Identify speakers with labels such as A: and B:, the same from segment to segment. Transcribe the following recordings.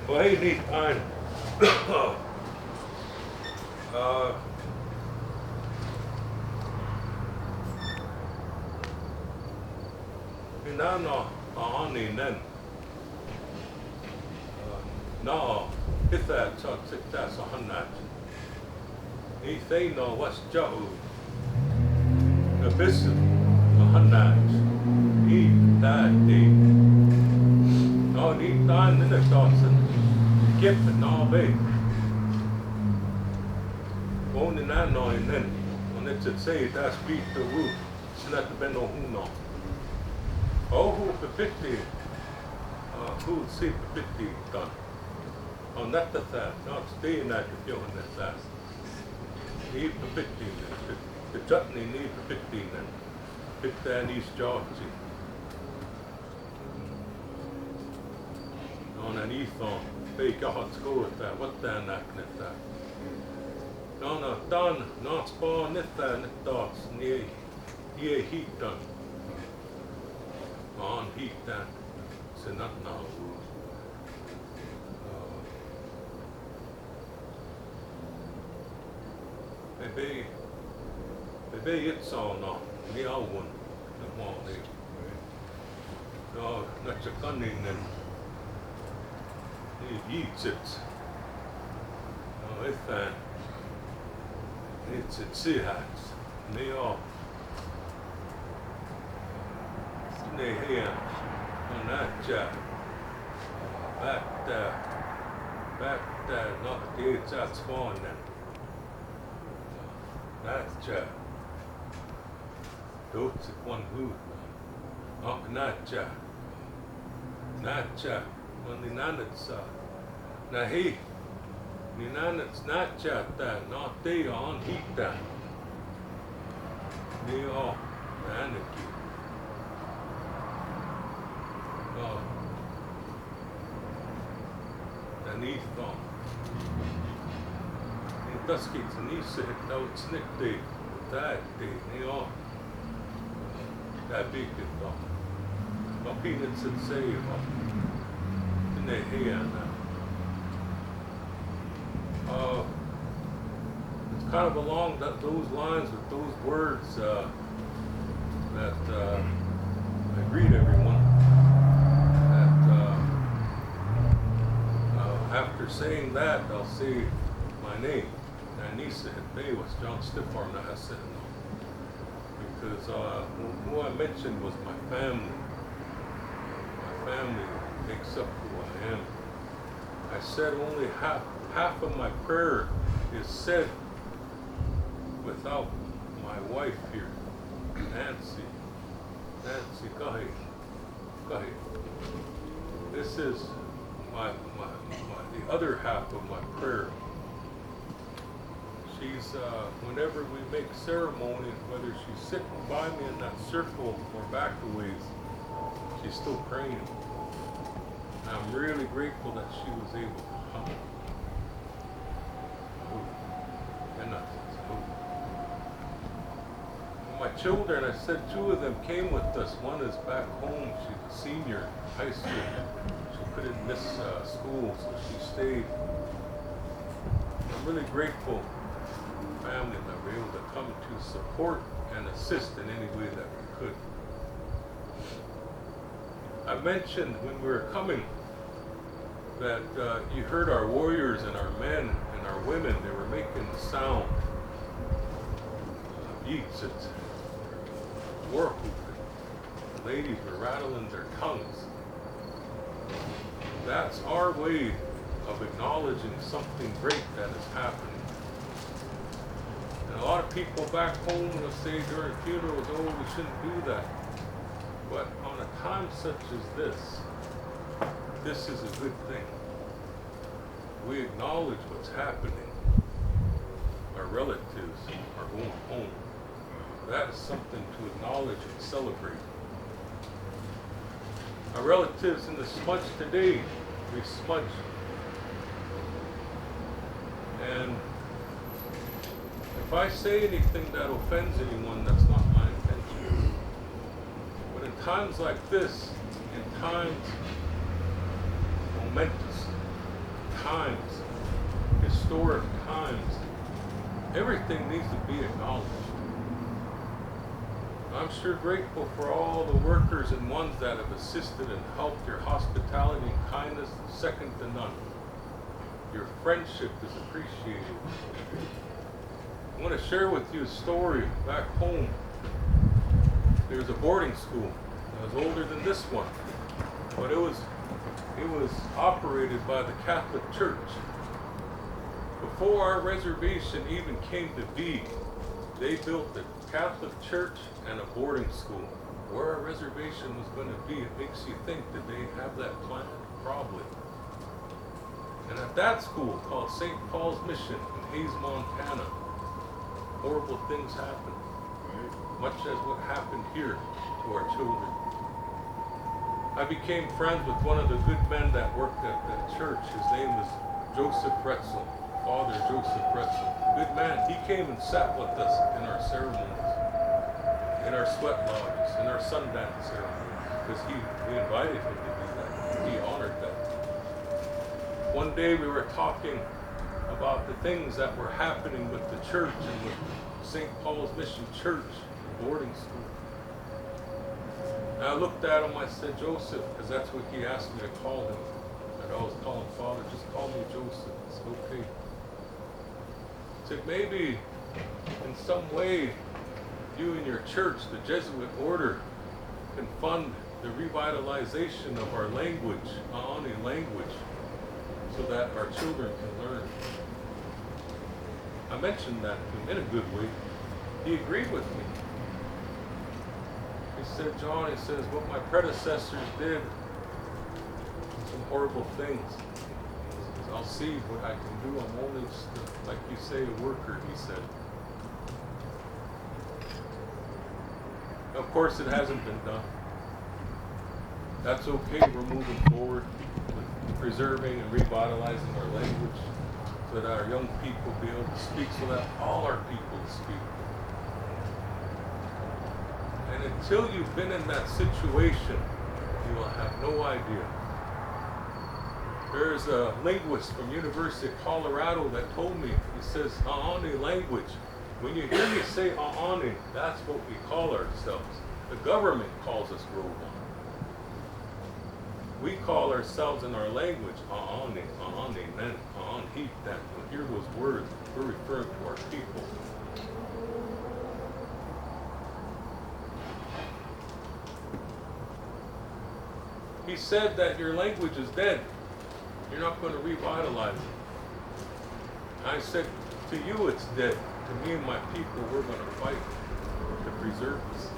A: Well, hey, neat time. Iitaanɔɔn'i nen. No, itha tot sita sahanat. They no was jau. The bishop sahanat. That day. No, neat time in the Dawson. Skip it no way. Only Iitaanɔɔn'i nen. When it's a say that's beat the root. It's not the beno huno. Oh, who pipiti, who see pipiti done. Oh, not the that, not staying that if you're on that. Need pipiti, the chutney need pipiti, and pit there in East Georgia. On an Iitaanɔɔn'i, they got to go with that, what they're not with that. No, done, not spawn, it there, and it dots, near heat done. On heat that, so not now. Maybe it's all now. Me all one, the morning. No, not your gunning then. He eats it. No, it's sea hats. Me all. They here on that job. Back there, not the that's fine then. That job. Those one who, not that job. That job. When the nanets now he, the nanets not job that, not they on heat that. They all anarchy. Den Iitaanɔɔn'i. In taskits niissä, että olet snittiin, täyttiin, niin on. Tää piikit on. Mä piinet sen seiva. Sinne hienä. It's kind of along those lines with those words that I greet everyone. After saying that, I'll say my name. Nanisa Hete was John Stiffarm Nahasin. Because who I mentioned was my family. My family makes up who I am. I said only half of my prayer is said without my wife here, Nancy. Nancy, go ahead. This is the other half of my prayer. She's, whenever we make ceremonies, whether she's sitting by me in that circle or back a ways, she's still praying. And I'm really grateful that she was able to come. My children, I said 2 of them came with us. One is back home. She's a senior in high school. She couldn't miss school, so she stayed. I'm really grateful for the family that were able to come to support and assist in any way that we could. I mentioned when we were coming that you heard our warriors and our men and our women, they were making the sound. Yeets, it's war whooping. The ladies were rattling their tongues. That's our way of acknowledging something great that is happening. And a lot of people back home will say during funerals, oh, we shouldn't do that. But on a time such as this is a good thing. We acknowledge what's happening. Our relatives are going home. That is something to acknowledge and celebrate. Our relatives in the smudge today, we smudge. And if I say anything that offends anyone, that's not my intention. But in times like this, in times momentous, times, historic times. Everything needs to be acknowledged. I'm sure grateful for all the workers and ones that have assisted and helped. Your hospitality and kindness is second to none. Your friendship is appreciated. I want to share with you a story back home. There was a boarding school that was older than this one, but it was operated by the Catholic Church. Before our reservation even came to be, they built the Catholic Church and a boarding school. Where our reservation was going to be, it makes you think, did they have that planned? Probably. And at that school called St. Paul's Mission in Hayes, Montana, horrible things happened. Much as what happened here to our children. I became friends with one of the good men that worked at that church. His name was Joseph Pretzel, Father Joseph Pretzel. Good man. He came and sat with us in our ceremonies, in our sweat lodges, in our sundance ceremonies, because we invited him to do that. He honored that. One day we were talking about the things that were happening with the church and with St. Paul's Mission Church boarding school. And I looked at him, I said, Joseph, because that's what he asked me to call him. And I was calling Father, just call me Joseph. It's okay. I said, maybe in some way you and your church, the Jesuit order, can fund the revitalization of our language, Iitaanɔɔn'i language, so that our children can learn. I mentioned that to him in a good way. He agreed with me. He said, John, he says, what my predecessors did, some horrible things. He says, I'll see what I can do. I'm only, like you say, a worker, he said. Of course, it hasn't been done. That's okay. We're moving forward with preserving and revitalizing our language so that our young people be able to speak, so that all our people speak. And until you've been in that situation, you will have no idea. There's a linguist from University of Colorado that told me, he says, Iitaanɔɔn'i language. When you hear me say Iitaanɔɔn'i, that's what we call ourselves. The government calls us Rowan. We call ourselves in our language Iitaanɔɔn'i, Iitaanɔɔn'i, men, Iitaanɔɔn'i. That when you hear those words, we're referring to our people. He said that your language is dead. You're not going to revitalize it. I said, to you it's dead. To me and my people, we're going to fight to preserve this.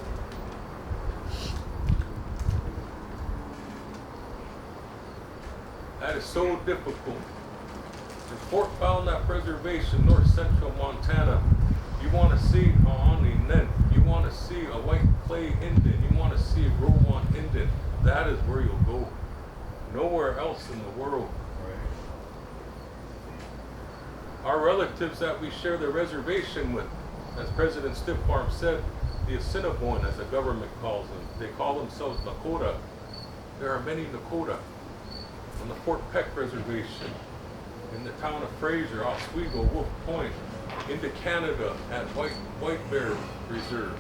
A: That is so difficult. In Fort Belknap Reservation, north central Montana, you want to see Iitaanɔɔn'i Nen. You want to see a white clay Indian. You want to see a Rowan Indian. That is where you'll go. Nowhere else in the world. Our relatives that we share the reservation with, as President Stiffarm said, the Assiniboine, as the government calls them, they call themselves Nakota. There are many Nakota on the Fort Peck Reservation, in the town of Fraser, Oswego, Wolf Point, into Canada at White Bear Reserve,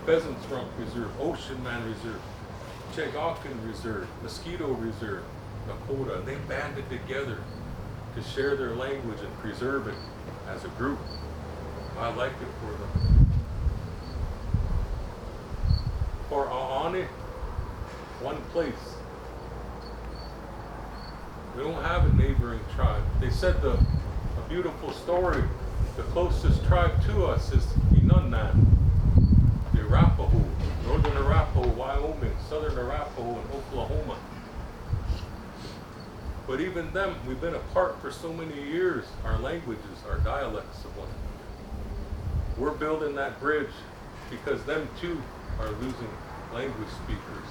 A: Pheasants Rump Reserve, Ocean Man Reserve, Chegawakan Reserve, Mosquito Reserve, Nakota. They banded together to share their language and preserve it as a group. I like it for them. For Iitaanɔɔn'i, one place. We don't have a neighboring tribe. They said a beautiful story. The closest tribe to us is Iitaanɔɔn'i, the Arapaho, Northern Arapaho, Wyoming, Southern Arapaho, and Oklahoma. But even them, we've been apart for so many years. Our languages, our dialects of one another. We're building that bridge because them too are losing language speakers.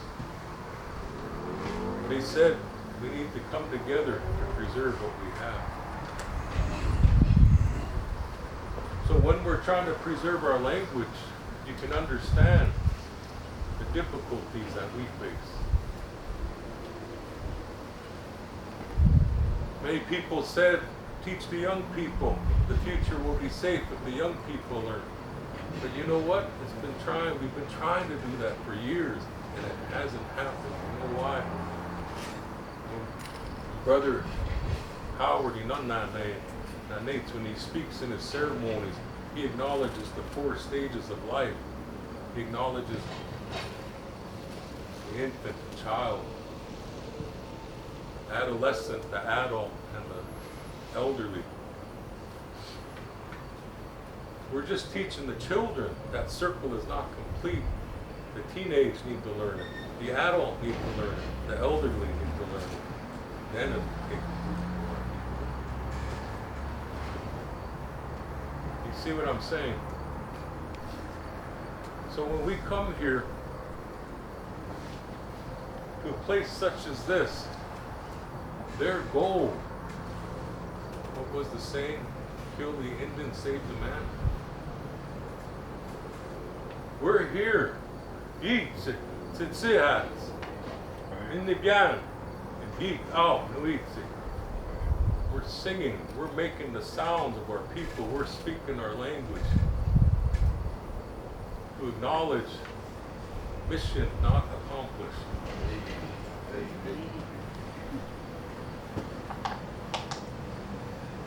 A: They said we need to come together to preserve what we have. So when we're trying to preserve our language, you can understand the difficulties that we face.
B: Many people said, teach the young people. The future will be safe if the young people learn. But you know what? We've been trying to do that for years, and it hasn't happened. You know why? Brother Howard, when he speaks in his ceremonies, he acknowledges the 4 stages of life. He acknowledges the infant, the child, the adolescent, the adult, and the elderly. We're just teaching the children that circle is not complete. The teenage need to learn it. The adult need to learn it. The elderly need to learn it. Then it you see what I'm saying? So when we come here to a place such as this, their goal, what was the saying? Kill the Indian, save the man. We're here. Eat, tsitsihat, in the gan, and eat out, nuitsi. We're singing, we're making the sounds of our people, we're speaking our language. To acknowledge mission not accomplished.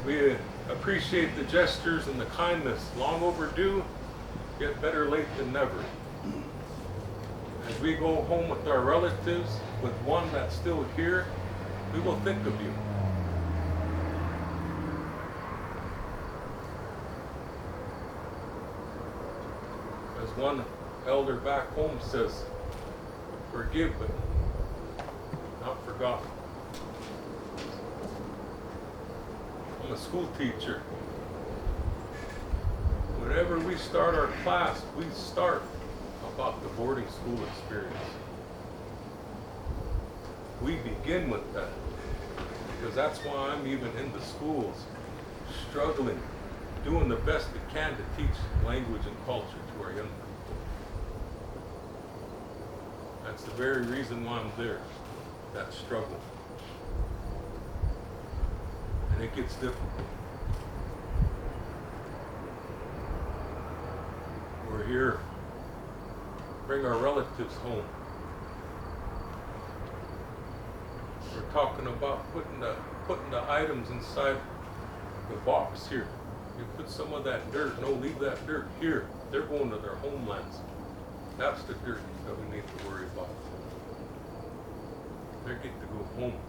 B: We appreciate the gestures and the kindness, long overdue, yet better late than never. As we go home with our relatives, with one that's still here, we will think of you. As one elder back home says, forgive but not forgotten. I'm a school teacher. Whenever we start our class, we start about the boarding school experience. We begin with that because that's why I'm even in the schools, struggling, doing the best we can to teach language and culture to our young people. That's the very reason why I'm there, that struggle. And it gets difficult. We're here, bring our relatives home. We're talking about putting the items inside the box here. You put some of that dirt, no, leave that dirt here. They're going to their homelands. That's the dirt that we need to worry about. They get to go home.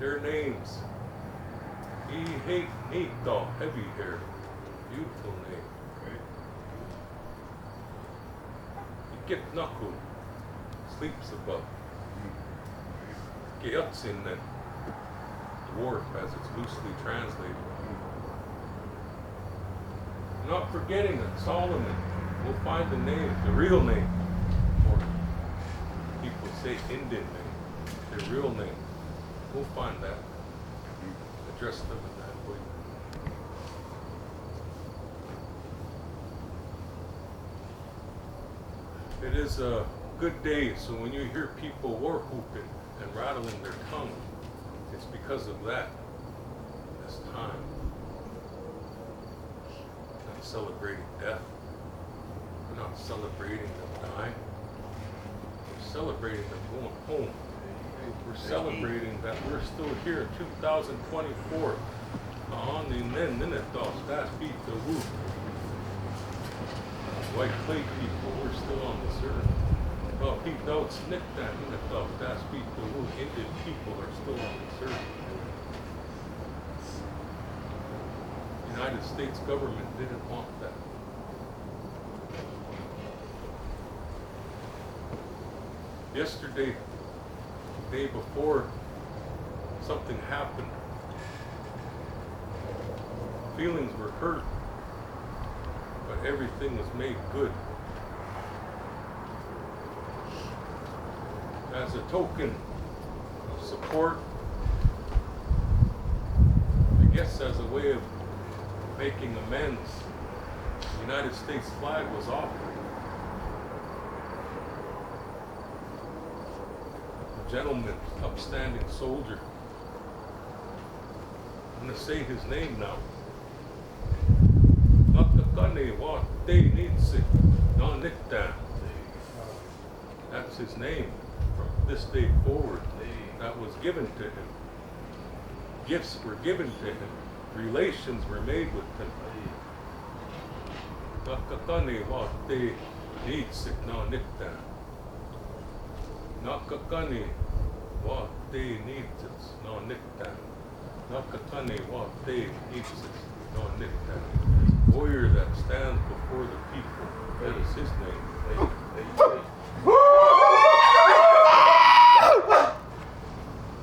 B: Their names. Iitaanɔɔn'i, heavy hair. Beautiful name. Belknap sleeps above. Iitaanɔɔn'i, dwarf as it's loosely translated. Not forgetting that Solomon, we'll find the name, the real name, or people say Indian name, their real name. We'll find that. Address them in that way. It is a good day, so when you hear people war whooping and rattling their tongue, it's because of that. This time. We're not celebrating death. We're not celebrating them dying. We're celebrating them going home. We're celebrating that we're still here in 2024. White clay people, we're still on this earth. Indian people are still on this earth. The United States government didn't want that. Yesterday, the day before, something happened. Feelings were hurt, but everything was made good. As a token of support, I guess as a way of making amends, the United States flag was offered. gentleman, upstanding soldier. I'm going to say his name now. That's his name from this day forward. That was given to him. Gifts were given to him. Relations were made with him. Nakakane wa te nitsik na nikta. Nakakane wa te nitsik na nikta. Nakakane wa te nitsik na nikta. Warrior that stands before the people. That is his name.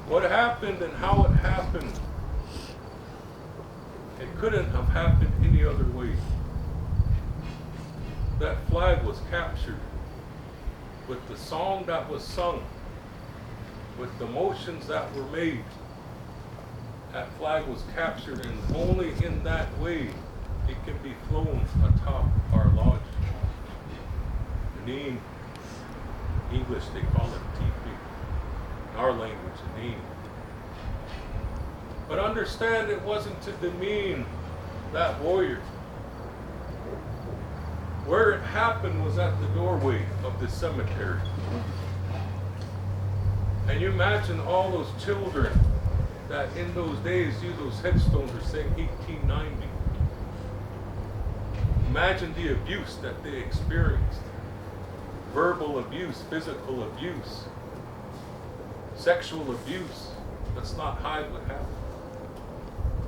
B: What happened and how it happened, it couldn't have happened any other way. That flag was captured with the song that was sung, with the motions that were made. That flag was captured, and only in that way it can be flown atop our lodge. In English they call it teepee. In our language, a name. But understand, it wasn't to demean that warrior. Where it happened was at the doorway of the cemetery. And you imagine all those children that in those days knew those headstones were saying 1890. Imagine the abuse that they experienced. Verbal abuse, physical abuse, sexual abuse. Let's not hide what happened.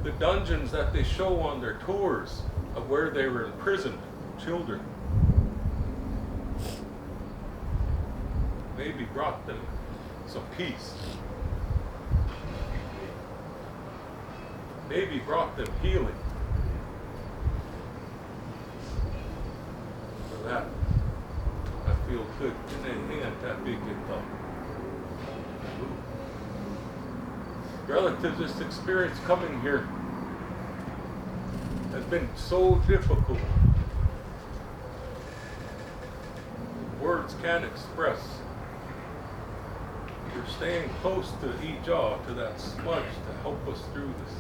B: The dungeons that they show on their tours of where they were imprisoned, children, maybe brought them some peace. Maybe brought them healing. For that, I feel good. Relatives, this experience coming here has been so difficult. Words can't express. You're staying close to Ijaw, to that smudge, to help us through this.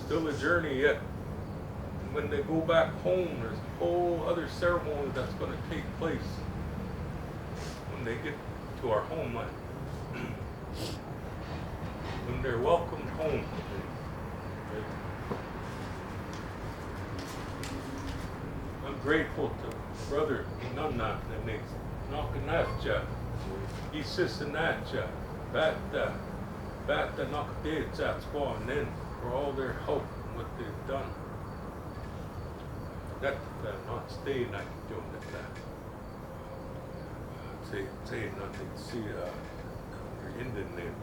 B: Still a journey yet. When they go back home, there's a whole other ceremony that's going to take place when they get to our homeland. When they're welcomed home. I'm grateful to Brother Inanna and Nakanacha, Isisanacha, Bata Nakdeja Squanen for all their help and what they've done. That not stay like doing that. Say nothing. See your Indian name.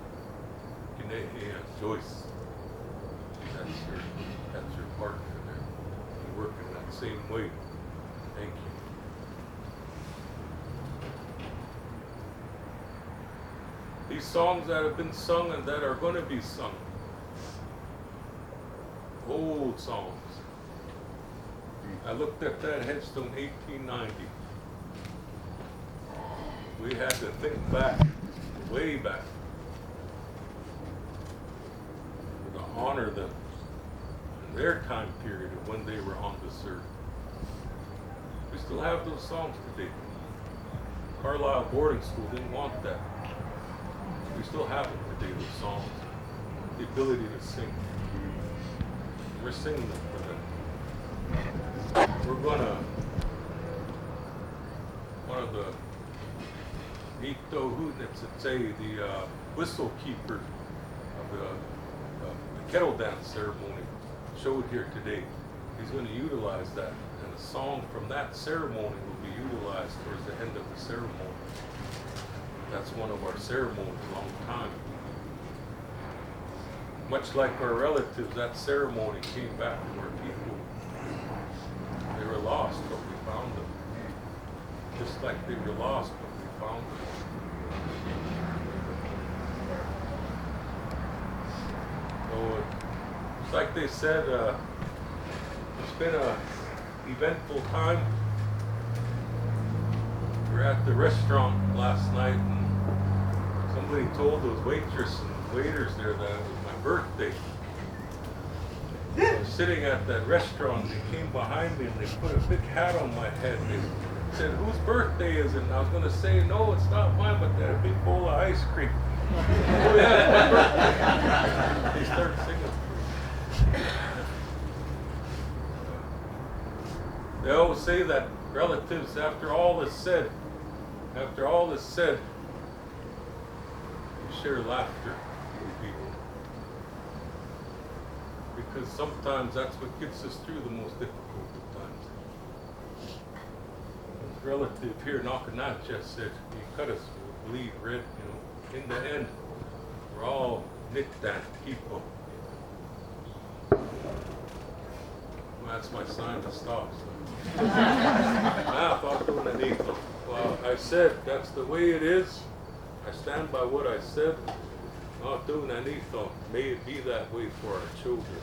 B: Joyce. That's your partner there. You work in that same way. Thank you. These songs that have been sung and that are going to be sung, old songs. I looked at that headstone, 1890. We had to think back, way back, to honor them in their time period of when they were on this earth. We still have those songs today. Carlisle boarding school didn't want that. We still have it today, those songs. The ability to sing. We're singing them for them. We're gonna, one of the the whistle keeper of the kettle dance ceremony showed here today. He's going to utilize that, and a song from that ceremony will be utilized towards the end of the ceremony. That's one of our ceremonies, a long time. Much like our relatives, that ceremony came back to our people. They were lost, but we found them. Just like they were lost, but we found them. So it's like they said, it's been an eventful time. We're were at the restaurant last night, and somebody told those waitress and waiters there that it was my birthday. So I was sitting at that restaurant, they came behind me and they put a big hat on my head. They said, "Whose birthday is it?" And I was going to say, "No, it's not mine, but they had a big bowl of ice cream." "Oh yeah, it's my birthday." They started singing. They always say that relatives, after all is said, you share laughter with people. Because sometimes that's what gets us through the most difficult of times. This relative here knocking at you said, "You cut us, we'll bleed red," you know. In the end, we're all knit-that people. Well, that's my sign to stop. So. Well, I said that's the way it is. I stand by what I said. May it be that way for our children.